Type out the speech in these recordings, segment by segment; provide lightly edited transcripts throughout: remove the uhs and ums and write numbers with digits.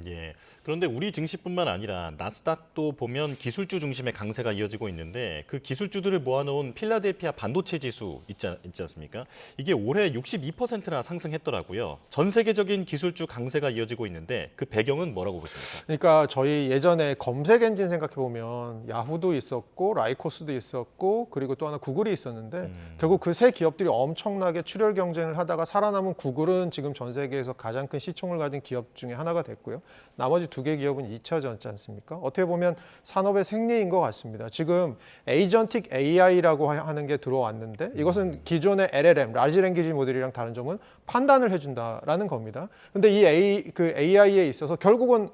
예. 그런데 우리 증시뿐만 아니라 나스닥도 보면 기술주 중심의 강세가 이어지고 있는데 그 기술주들을 모아놓은 필라델피아 반도체 지수 있지 않습니까? 이게 올해 62%나 상승했더라고요. 전 세계적인 기술주 강세가 이어지고 있는데 그 배경은 뭐라고 보십니까? 그러니까 저희 예전에 검색 엔진 생각해 보면 야후도 있었고 라이코스도 있었고 그리고 또 하나 구글이 있었는데 결국 그 세 기업들이 엄청나게 출혈 경쟁을 하다가 살아남은 구글은 지금 전 세계에서 가장 큰 시총을 가진 기업 중에 하나가 됐고요. 나머지 두 개 기업은 잊혀졌지 않습니까? 어떻게 보면 산업의 생리인 것 같습니다. 지금 에이전틱 AI라고 하는 게 들어왔는데 이것은 기존의 LLM, 라지 랭귀지 모델이랑 다른 점은 판단을 해준다라는 겁니다. 근데 이 AI에 있어서 결국은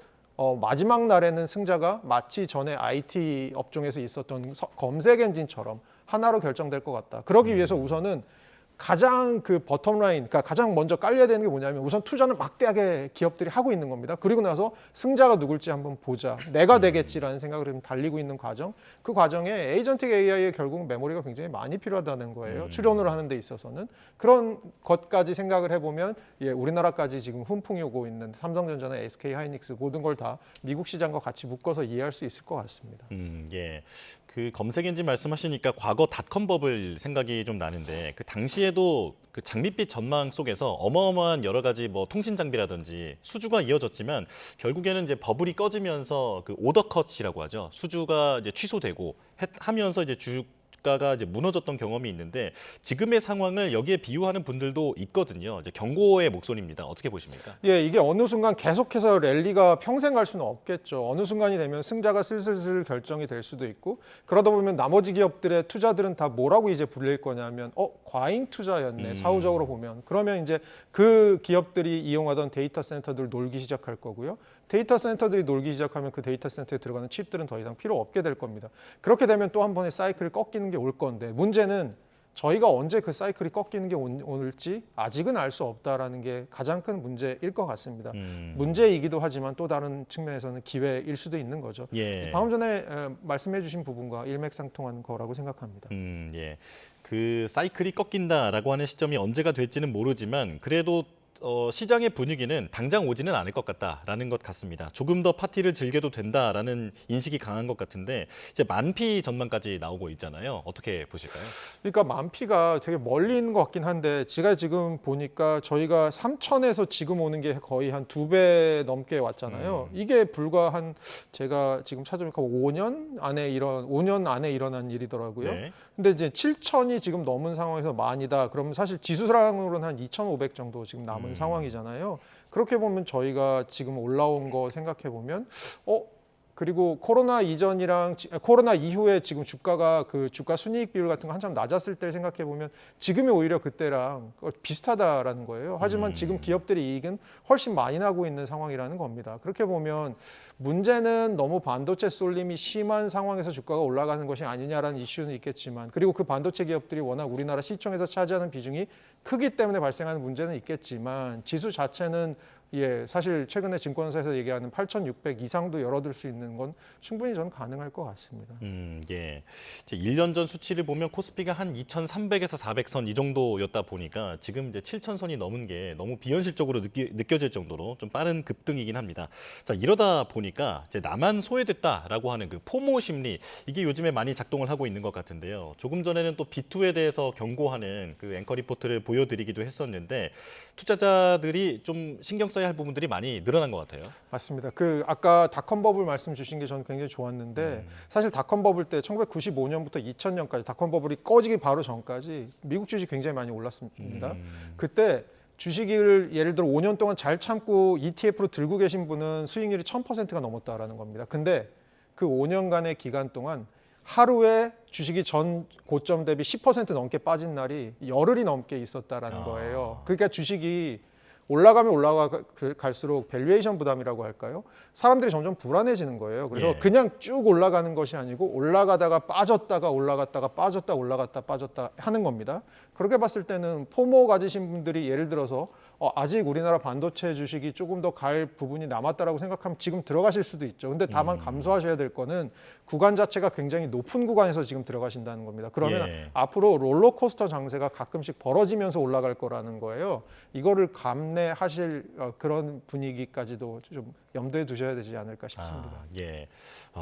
마지막 날에는 승자가 마치 전에 IT 업종에서 있었던 검색 엔진처럼 하나로 결정될 것 같다. 그러기 위해서 우선은 가장 그 버텀 라인, 그러니까 가장 먼저 깔려야 되는 게 뭐냐면 우선 투자는 막대하게 기업들이 하고 있는 겁니다. 그리고 나서 승자가 누굴지 한번 보자. 내가 되겠지라는 생각을 좀 달리고 있는 과정. 그 과정에 에이전틱 AI에 결국 메모리가 굉장히 많이 필요하다는 거예요. 추론을 하는 데 있어서는. 그런 것까지 생각을 해보면 우리나라까지 지금 훈풍이 오고 있는 삼성전자나 SK하이닉스 모든 걸 다 미국 시장과 같이 묶어서 이해할 수 있을 것 같습니다. 예. 그 검색 엔진 말씀하시니까 과거 닷컴 버블 생각이 좀 나는데 그 당시에도 그 장밋빛 전망 속에서 어마어마한 여러 가지 뭐 통신 장비라든지 수주가 이어졌지만 결국에는 이제 버블이 꺼지면서 그 오더 컷이라고 하죠. 수주가 이제 취소되고 하면서 이제 주가가 이제 무너졌던 경험이 있는데 지금의 상황을 여기에 비유하는 분들도 있거든요. 이제 경고의 목소리입니다. 어떻게 보십니까? 예, 이게 어느 순간 계속해서 랠리가 평생 갈 수는 없겠죠. 어느 순간이 되면 승자가 슬슬 결정이 될 수도 있고 그러다 보면 나머지 기업들의 투자들은 다 뭐라고 이제 불릴 거냐면 과잉 투자였네. 사후적으로 보면. 그러면 이제 그 기업들이 이용하던 데이터 센터들 놀기 시작할 거고요. 데이터 센터들이 놀기 시작하면 그 데이터 센터에 들어가는 칩들은 더 이상 필요 없게 될 겁니다. 그렇게 되면 또 한 번의 사이클이 꺾이는 게 올 건데 문제는 저희가 언제 그 사이클이 꺾이는 게 올지 아직은 알 수 없다라는 게 가장 큰 문제일 것 같습니다. 문제이기도 하지만 또 다른 측면에서는 기회일 수도 있는 거죠. 예. 방금 전에 말씀해 주신 부분과 일맥상통하는 거라고 생각합니다. 예. 그 사이클이 꺾인다라고 하는 시점이 언제가 될지는 모르지만 그래도 시장의 분위기는 당장 오지는 않을 것 같다라는 것 같습니다. 조금 더 파티를 즐겨도 된다라는 인식이 강한 것 같은데 이제 만피 전망까지 나오고 있잖아요. 어떻게 보실까요? 그러니까 만피가 되게 멀리 있는 것 같긴 한데 제가 지금 보니까 저희가 3천에서 지금 오는 게 거의 한 2배 넘게 왔잖아요. 이게 불과 한 제가 지금 찾아보니까 5년 안에 일어난 일이더라고요. 네. 근데 이제 7천이 지금 넘은 상황에서 만이다. 그러면 사실 지수상으로는 한 2,500 정도 지금 남은 상황이잖아요. 그렇게 보면 저희가 지금 올라온 거 생각해 보면 그리고 코로나 이전이랑 코로나 이후에 지금 주가가 그 주가 순이익 비율 같은 거 한참 낮았을 때 생각해 보면 지금이 오히려 그때랑 비슷하다라는 거예요. 하지만 지금 기업들의 이익은 훨씬 많이 나고 있는 상황이라는 겁니다. 그렇게 보면 문제는 너무 반도체 쏠림이 심한 상황에서 주가가 올라가는 것이 아니냐라는 이슈는 있겠지만 그리고 그 반도체 기업들이 워낙 우리나라 시총에서 차지하는 비중이 크기 때문에 발생하는 문제는 있겠지만 지수 자체는 사실 최근에 증권사에서 얘기하는 8,600 이상도 열어둘 수 있는 건 충분히 저는 가능할 것 같습니다. 예. 이제 1년 전 수치를 보면 코스피가 한 2,300에서 400선 이 정도였다 보니까 지금 이제 7,000선이 넘은 게 너무 비현실적으로 느껴질 정도로 좀 빠른 급등이긴 합니다. 자, 이러다 보니까 이제 나만 소외됐다라고 하는 그 포모 심리 이게 요즘에 많이 작동을 하고 있는 것 같은데요. 조금 전에는 또 B2에 대해서 경고하는 그 앵커 리포트를 보여드리기도 했었는데 투자자들이 좀 신경 써야 할 부분들이 많이 늘어난 것 같아요. 맞습니다. 그 아까 닷컴 버블 말씀 주신 게 저는 굉장히 좋았는데 사실 닷컴 버블 때 1995년부터 2000년까지 닷컴 버블이 꺼지기 바로 전까지 미국 주식 굉장히 많이 올랐습니다. 그때 주식을 예를 들어 5년 동안 잘 참고 ETF로 들고 계신 분은 수익률이 1000%가 넘었다라는 겁니다. 근데 그 5년간의 기간 동안 하루에 주식이 전 고점 대비 10% 넘게 빠진 날이 열흘이 넘게 있었다라는 거예요. 그러니까 주식이 올라가면 올라갈수록 밸류에이션 부담이라고 할까요? 사람들이 점점 불안해지는 거예요. 그래서 그냥 쭉 올라가는 것이 아니고 올라가다가 빠졌다가 올라갔다가 빠졌다 올라갔다 빠졌다 하는 겁니다. 그렇게 봤을 때는 포모 가지신 분들이 예를 들어서 아직 우리나라 반도체 주식이 조금 더 갈 부분이 남았다라고 생각하면 지금 들어가실 수도 있죠. 근데 다만 감수하셔야 될 거는 구간 자체가 굉장히 높은 구간에서 지금 들어가신다는 겁니다. 그러면 예. 앞으로 롤러코스터 장세가 가끔씩 벌어지면서 올라갈 거라는 거예요. 이거를 감내하실 그런 분위기까지도 좀 염두에 두셔야 되지 않을까 싶습니다. 예.